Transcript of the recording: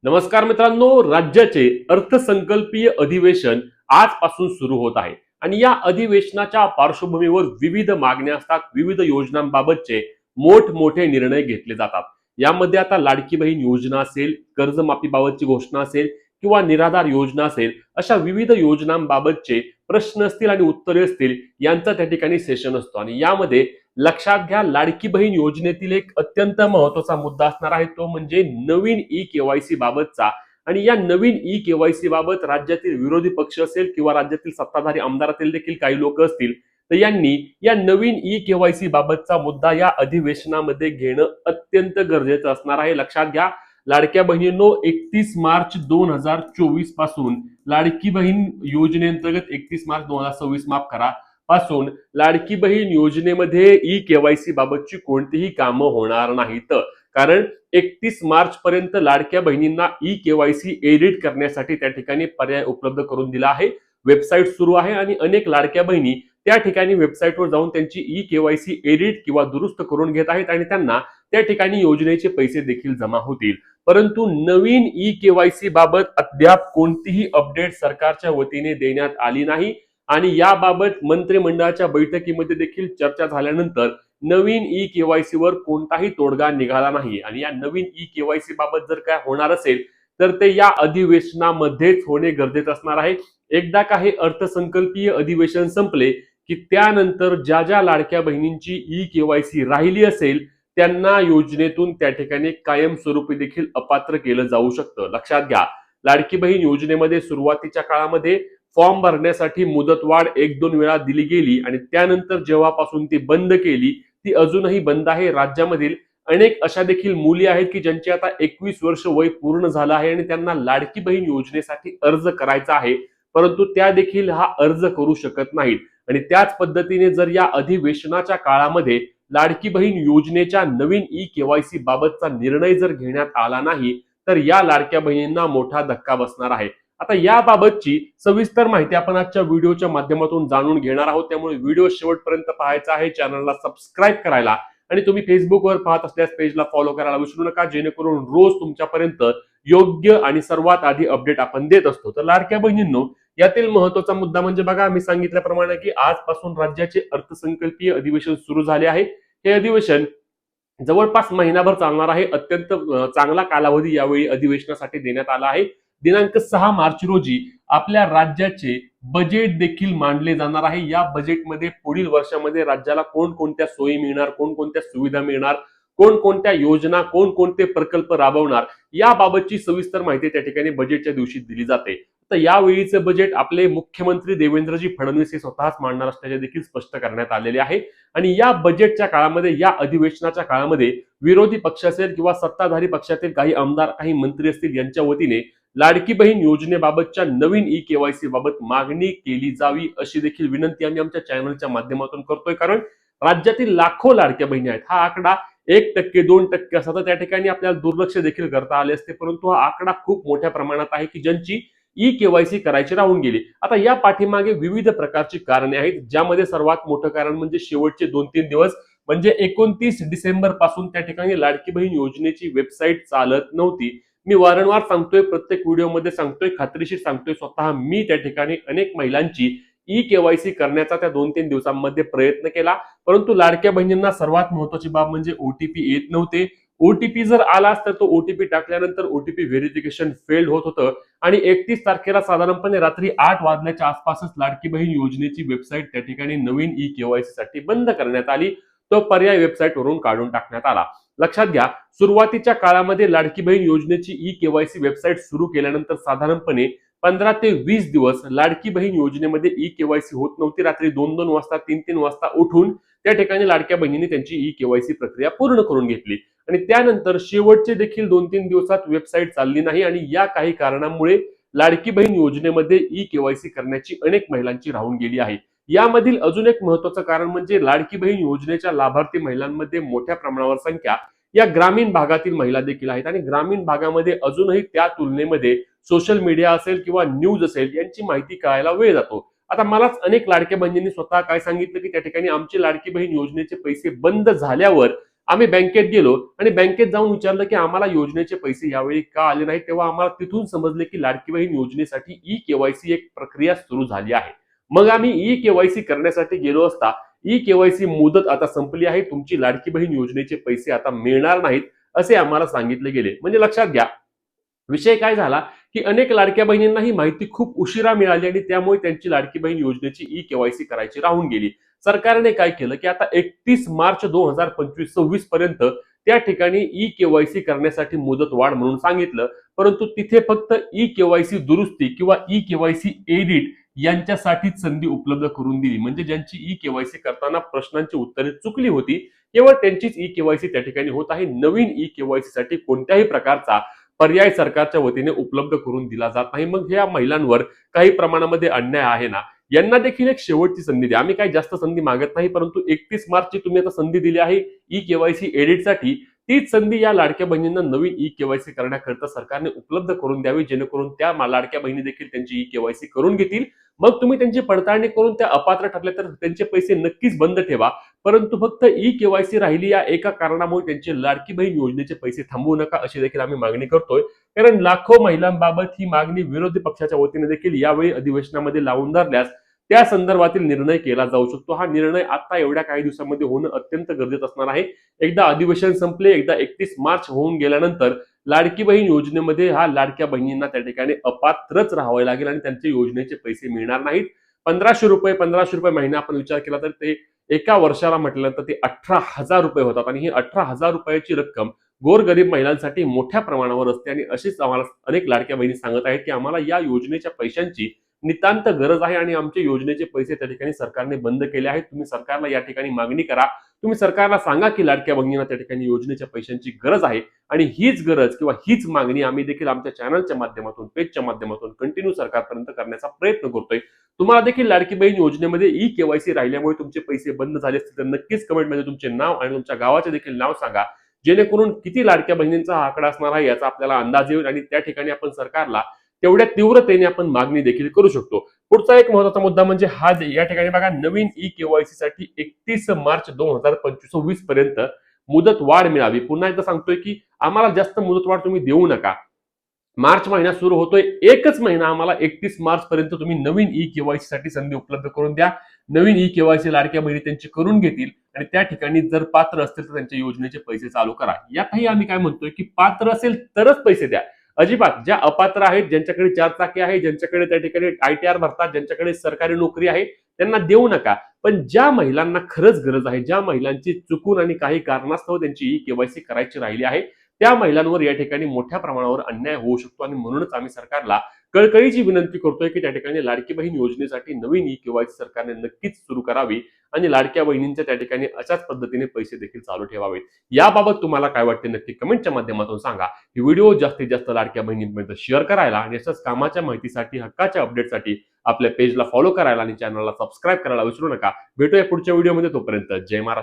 नमस्कार मित्रांनो, राज्याचे अर्थसंकल्पीय अधिवेशन आजपासून सुरू होत आहे आणि या अधिवेशनाच्या पार्श्वभूमीवर विविध मागण्या असतात, विविध योजनांबाबतचे मोठमोठे निर्णय घेतले जातात. यामध्ये आता लाडकी बहीण योजना असेल, कर्जमाफीबाबतची घोषणा असेल किंवा निराधार योजना असेल, अशा विविध योजनांबाबतचे प्रश्न असतील आणि उत्तरे असतील यांचा त्या ठिकाणी सेशन असतो. आणि यामध्ये लक्षात घ्या, लाडकी बहीण योजनेतील एक अत्यंत महत्वाचा मुद्दा असणार आहे, तो म्हणजे नवीन ई-केवायसी बाबतचा. आणि या नवीन ई-केवायसी बाबत राज्यातील विरोधी पक्ष असेल किंवा राज्यातील सत्ताधारी आमदारातील देखील काही लोक असतील, तर यांनी या नवीन ई-केवायसी बाबतचा मुद्दा या अधिवेशनामध्ये घेणं अत्यंत गरजेचं असणार आहे. लक्षात घ्या, लाडक्या बहिणींनो, 31 मार्च 2024 पासून लाडकी बहीण योजनेअंतर्गत 31 मार्च 2026 माफ करा पासून लाडकी बहीण योजनेमध्ये ई-केवायसी बाबतची कोणतीही कामं होणार नाहीत. कारण 31 मार्च पर्यंत लाडक्या बहिणींना ई-केवायसी एडिट करण्यासाठी त्या ठिकाणी पर्याय उपलब्ध करून दिला आहे. वेबसाईट सुरू आहे आणि अनेक लाडक्या बहिणी त्या ठिकाणी वेबसाईटवर जाऊन त्यांची ई-केवायसी एडिट किंवा दुरुस्त करून घेत आहेत आणि त्यांना त्या ठिकाणी योजनेचे पैसे देखील जमा होतील. परंतु नवीन ई-केवायसी बाबत अद्याप कोणतीही अपडेट सरकारच्या वतीने देण्यात आली नाही आणि याबाबत मंत्रिमंडळाच्या बैठकीमध्ये देखील चर्चा झाल्यानंतर नवीन ई-केवायसी वर कोणताही तोडगा निघाला नाही. आणि या नवीन ई-केवायसी बाबत जर काय होणार असेल तर ते या अधिवेशनामध्येच होणे गरजेचं असणार आहे. एकदा काही अर्थसंकल्पीय अधिवेशन संपले की त्यानंतर ज्या ज्या लाडक्या बहिणींची ई-केवायसी राहिली असेल त्यांना योजनेतून त्या ठिकाणी कायमस्वरूपी देखील अपात्र केलं जाऊ शकतं. लक्षात घ्या, लाडकी बहीण योजनेमध्ये सुरुवातीच्या काळामध्ये फॉर्म भरण्यासाठी मुदतवाढ 1-2 वेळा दिली गेली आणि त्यानंतर जेव्हापासून ती बंद केली, ती अजूनही बंद आहे. राज्यामधील अनेक अशा देखील मुली आहेत की ज्यांची आता 21 वर्ष वय पूर्ण झालं आहे आणि त्यांना लाडकी बहीण योजनेसाठी अर्ज करायचा आहे, परंतु त्या देखील हा अर्ज करू शकत नाहीत. आणि त्याच पद्धतीने जर या अधिवेशनाच्या काळामध्ये लाडकी बहीण योजनेच्या नवीन ई-केवायसी बाबतचा निर्णय जर घेण्यात आला नाही तर या लाडक्या बहिणींना मोठा धक्का बसणार आहे. आता याबाबतची सविस्तर माहिती आपण आजच्या व्हिडिओच्या माध्यमातून जाणून घेणार आहोत, त्यामुळे व्हिडिओ शेवटपर्यंत पाहायचा आहे. चॅनलला सबस्क्राईब करायला आणि तुम्ही फेसबुकवर पाहत असल्यास पेजला फॉलो करायला विसरू नका, जेणेकरून रोज तुमच्यापर्यंत योग्य आणि सर्वात आधी अपडेट आपण देत असतो. तर लाडक्या बहिणींनो, यातील महत्वाचा मुद्दा म्हणजे बघा, मी सांगितल्याप्रमाणे की आजपासून राज्याचे अर्थसंकल्पीय अधिवेशन सुरू झाले आहे. हे अधिवेशन जवळपास महिनाभर चालणार आहे. अत्यंत चांगला कालावधी यावेळी अधिवेशनासाठी देण्यात आला आहे. दिनांक 6 मार्च रोजी आपल्या राज्याचे बजेट देखील मांडले जाणार आहे. या बजेटमध्ये पुढील वर्षामध्ये राज्याला कोणकोणत्या सोयी मिळणार, कोणकोणत्या सुविधा मिळणार, कोणकोणत्या योजना, कोणकोणते प्रकल्प राबवणार, याबाबतची सविस्तर माहिती त्या ठिकाणी बजेटच्या दिवशी दिली जाते. तर यावेळीचे बजेट आपले मुख्यमंत्री देवेंद्रजी फडणवीस हे स्वतःच मांडणार असल्याचे देखील स्पष्ट करण्यात आलेले आहे. आणि या बजेटच्या काळामध्ये, या अधिवेशनाच्या काळामध्ये विरोधी पक्ष असेल किंवा सत्ताधारी पक्षातील काही आमदार, काही मंत्री असतील, यांच्या वतीने लाडकी बहीण योजनेबाबतच्या नवीन ई-केवायसी बाबत मागणी केली जावी अशी देखील विनंती आम्ही आमच्या चॅनलच्या माध्यमातून करतोय. कारण राज्यातील लाखो लाडक्या बहिणी आहेत. हा आकडा 1%, 2% असा तर त्या ठिकाणी आपल्याला दुर्लक्ष देखील करता आले असते, परंतु हा आकडा खूप मोठ्या प्रमाणात आहे की ज्यांची ई-केवायसी करायची राहून गेली. आता या पाठीमागे विविध प्रकारची कारणे आहेत, ज्यामध्ये सर्वात मोठं कारण म्हणजे शेवटचे 2-3 दिवस म्हणजे 29 डिसेंबर पासून त्या ठिकाणी लाडकी बहीण योजनेची वेबसाईट चालत नव्हती. मी वारंवार सांगतोय, प्रत्येक व्हिडिओमध्ये सांगतोय, खात्रीशीर सांगतोय, स्वतः मी त्या ठिकाणी अनेक महिलांची ई-केवायसी करण्याचा त्या 2-3 दिवसांमध्ये प्रयत्न केला, परंतु लाडक्या बहिणींना सर्वात महत्वाची बाब म्हणजे ओटीपी येत नव्हते. ओटीपी जर आला तर तो ओटीपी टाकल्यानंतर ओटीपी व्हेरिफिकेशन फेल्ड होत होतं आणि 31 तारखेला साधारणपणे रात्री 8 वाजल्याच्या आसपासच लाडकी बहीण योजनेची वेबसाईट त्या ठिकाणी नवीन ई-केवायसी साठी बंद करण्यात आली. तो पर्याय वेबसाईटवरून काढून टाकण्यात आला. लक्षात घ्या, सुरुवातीच्या काळामध्ये लाडकी बहीण योजनेची ई-केवायसी वेबसाईट सुरू केल्यानंतर साधारणपणे 15 ते 20 दिवस लाडकी बहीण योजनेमध्ये ई-केवायसी होत नव्हती. रात्री 2-2 वाजता, 3-3 वाजता उठून त्या ठिकाणी लाडक्या बहिणींनी त्यांची ई-केवायसी प्रक्रिया पूर्ण करून घेतली आणि त्यानंतर शेवटचे देखील 2-3 दिवसात वेबसाईट चालली नाही आणि या काही कारणांमुळे लाडकी बहीण योजनेमध्ये ई-केवायसी करण्याची अनेक महिलांची राहून गेली आहे. यामधील अजून एक महत्वाचं कारण म्हणजे लाडकी बहीण योजनेच्या लाभार्थी महिलांमध्ये मोठ्या प्रमाणावर संख्या या ग्रामीण भागातील महिला देखील आहेत आणि ग्रामीण भागामध्ये अजूनही त्या तुलनेमध्ये सोशल मीडिया असेल किंवा न्यूज असेल यांची माहिती कळायला वेळ जातो. आता मलाच अनेक लाडक्या बहिणींनी स्वतः काय सांगितलं की त्या ठिकाणी आमची लाडकी बहीण योजनेचे पैसे बंद झाल्यावर आम्ही बँकेत गेलो आणि बँकेत जाऊन विचारलं की आम्हाला योजनेचे पैसे यावेळी का आले नाही, तेव्हा आम्हाला तिथून समजले की लाडकी बहीण योजनेसाठी ई केवायसी एक प्रक्रिया सुरू झाली आहे. मग आम्ही ई केवायसी करण्यासाठी गेलो असता ई केवायसी मुदत आता संपली आहे, तुमची लाडकी बहीण योजनेचे पैसे आता मिळणार नाहीत असे आम्हाला सांगितले गेले. म्हणजे लक्षात घ्या, विषय काय झाला की अनेक लाडक्या बहिणींना ही माहिती खूप उशिरा मिळाली आणि त्यामुळे त्यांची लाडकी बहीण योजनेची ई केवायसी करायची राहून गेली. सरकारने काय केलं की आता 31 मार्च 2025-26 पर्यंत त्या ठिकाणी ई केवायसी करण्यासाठी मुदत वाढ म्हणून सांगितलं. परंतु तिथे फक्त ई केवायसी दुरुस्ती किंवा ई केवायसी एडिट यांच्यासाठीच संधी उपलब्ध करून दिली. म्हणजे ज्यांची ई केवायसी करताना प्रश्नांची उत्तरे चुकली होती, केवळ त्यांचीच ई केवायसी त्या ठिकाणी होत आहे. नवीन ई केवायसी साठी कोणत्याही प्रकारचा पर्याय सरकारच्या वतीने उपलब्ध करून दिला जात नाही. मग या महिलांवर काही प्रमाणामध्ये अन्याय आहे ना, यांना देखील एक शेवटची संधी द्या. आम्ही काही जास्त संधी मागत नाही, परंतु 31 मार्चची तुम्ही आता संधी दिली आहे ई केवायसी एडिटसाठी, तीच संधी या लाडक्या बहिणींना नवीन ई केवायसी करण्याकरता सरकारने उपलब्ध करून द्यावी, जेणेकरून त्या लाडक्या बहिणी देखील त्यांची ई केवायसी करून घेतील. मग तुम्ही त्यांची पडताळणी करून त्या अपात्र ठरल्या तर त्यांचे पैसे नक्कीच बंद ठेवा, परंतु फक्त ई केवायसी राहिली या एका कारणामुळे त्यांचे लाडकी बहीण योजनेचे पैसे थांबवू नका, अशी देखील आम्ही मागणी करतोय. कारण लाखो महिलांबाबत ही मागणी विरोधी पक्षाच्या वतीने देखील यावेळी अधिवेशनामध्ये लावून धरल्यास त्या संदर्भातील निर्णय केला जाऊ शकतो. हा निर्णय आता एवढ्या काही दिवसांमध्ये होणं अत्यंत गरजेचं असणार आहे. एकदा अधिवेशन संपले, एकदा 31 मार्च होऊन गेल्यानंतर लाडकी बहीण योजनेमध्ये हा लाडक्या बहिणींना त्या ठिकाणी अपात्रच राहावे लागेल आणि त्यांचे योजनेचे पैसे मिळणार नाहीत. 1500 रुपये महिना आपण विचार केला तर ते एका वर्षाला म्हटल्यानंतर ते 18,000 रुपये होतात आणि ही 18,000 रुपयाची रक्कम गोरगरीब महिलांसाठी मोठ्या प्रमाणावर असते. आणि अशीच आम्हाला अनेक लाडक्या बहिणी सांगत आहेत की आम्हाला या योजनेच्या पैशांची नितांत गरज आहे आणि आमचे योजनेचे पैसे त्या ठिकाणी सरकारने बंद केले आहेत. तुम्ही सरकारला या ठिकाणी मागणी करा, तुम्ही सरकारला सांगा की लाडक्या बहिणींना त्या ठिकाणी योजनेच्या पैशांची गरज आहे आणि हीच गरज किंवा हीच मागणी आम्ही देखील आमच्या चॅनलच्या माध्यमातून, पेजच्या माध्यमातून कंटिन्यू सरकारपर्यंत करण्याचा प्रयत्न करतोय. तुम्हाला देखील लाडकी बहीण योजनेमध्ये ई केवायसी राहिल्यामुळे तुमचे पैसे बंद झाले असतील तर नक्कीच कमेंटमध्ये तुमचे नाव आणि तुमच्या गावाचे देखील नाव सांगा, जेणेकरून किती लाडक्या बहिणींचा हा आकडा असणार आहे याचा आपल्याला अंदाज येईल आणि त्या ठिकाणी आपण सरकारला तेवढ्या तीव्रतेने आपण मागणी देखील करू शकतो. पुढचा एक महत्त्वाचा मुद्दा म्हणजे हा या ठिकाणी बघा, नवीन ई केवायसी साठी 31 मार्च 2025 पर्यंत मुदत वाढ मिळावी. पुन्हा एकदा सांगतोय की आम्हाला जास्त मुदत वाढ तुम्ही देऊ नका. मार्च महिना सुरू होतोय, एकच महिना आम्हाला 31 मार्च पर्यंत तुम्ही नवीन ई केवायसी साठी संधी उपलब्ध करून द्या. नवीन ई केवायसी लाडक्या बहिणी त्यांची करून घेतील आणि त्या ठिकाणी जर पात्र असतील तर त्यांच्या योजनेचे पैसे चालू करा. यातही आम्ही काय म्हणतोय की पात्र असेल तरच पैसे द्या. अजिबात ज्या अपात्र आहेत, ज्यांच्याकडे 4 चाकी आहे, ज्यांच्याकडे त्या ठिकाणी ITR भरतात, ज्यांच्याकडे सरकारी नोकरी आहे, त्यांना देऊ नका. पण ज्या महिलांना खरंच गरज आहे, ज्या महिलांची चुकून आणि काही कारणास्तव त्यांची ई केवायसी करायची राहिली आहे, त्या महिलांवर या ठिकाणी मोठ्या प्रमाणावर अन्याय होऊ शकतो आणि म्हणूनच आम्ही सरकारला कळकळीची विनंती करतोय की त्या ठिकाणी लाडकी बहीण योजनेसाठी नवीन ई केवायसी सरकारने नक्कीच सुरू करावी आणि लाडक्या बहिणींच्या त्या ठिकाणी अशाच पद्धतीने पैसे देखील चालू ठेवावेत. याबाबत तुम्हाला काय वाटते नक्की कमेंटच्या माध्यमातून सांगा. ही व्हिडिओ जास्तीत जास्त लाडक्या बहिणींपर्यंत शेअर करायला आणि अशाच कामाच्या माहितीसाठी, हक्काच्या अपडेटसाठी आपल्या पेजला फॉलो करायला आणि चॅनलला सबस्क्राईब करायला विसरू नका. भेटूया पुढच्या व्हिडिओमध्ये, तोपर्यंत जय महाराष्ट्र.